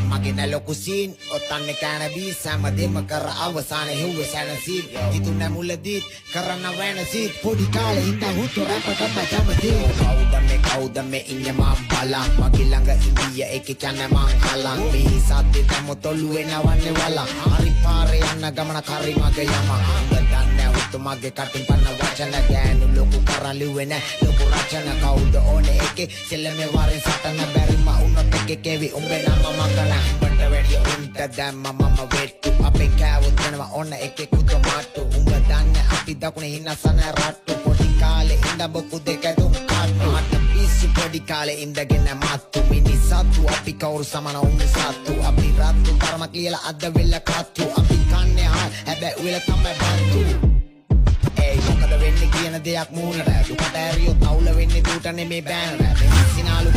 මගේ නැලොකු සීන් ඔතන්නේ කැනබී සෑමදේම කර අවසාන හෙව්වේ සැනසීම් හිතුන මුලදීත් කරන්න වැනසීත් පොඩි කාලේ ඉඳන් හුතු රැපට මැදමදී කවුද මේ ඉන්නේ මම බලන් මගේ ළඟ ඉන්දිය එකේ කන මං හලන් මේ සද්දේ තම තොල්ලුවේ නවන්නේ වලා හරි පාරේ යන ගමන කරි මගේ යම උඹ දන්නේ හුතු මගේ කටින් පන්න වචන ගෑනු ලොකු කරන් ලිව්වේ නෑ ලොකු රචන කවුද ඕනේ එකේ සෙල්ලමේ වරින් සටන බැරිම උන්නත් එකේ කෙවි උඹේ නම මකලා බට වැඩි උන්ට දැම්ම මම වෙට්ටු අපේ කෑවොත් වෙනවා ඕන එකේ කුතු මාට්ටු උඹ දන්නේ අපි දකුණේ හින්නසන රට්ටු පොඩි කාලේ ඉඳන් බොකු දෙක දුම් කාට්ටු මට පිස්සු පොඩි කාලේ ඉඳගෙන මත්තු මිනිස්සතු අපි කවුරු සමන උන්නේ සත්තු අපි රත්තු කරම කියලා අද වෙල්ල කත්තු අපි කන්නේ හැබැයි උයල තමයි බත්තු මොකද වෙන්නේ කියන දෙයක් මූණට දුකට ඇරියොත් අවුල වෙන්නේ දුට නෙමේ බෑනට සිනාලු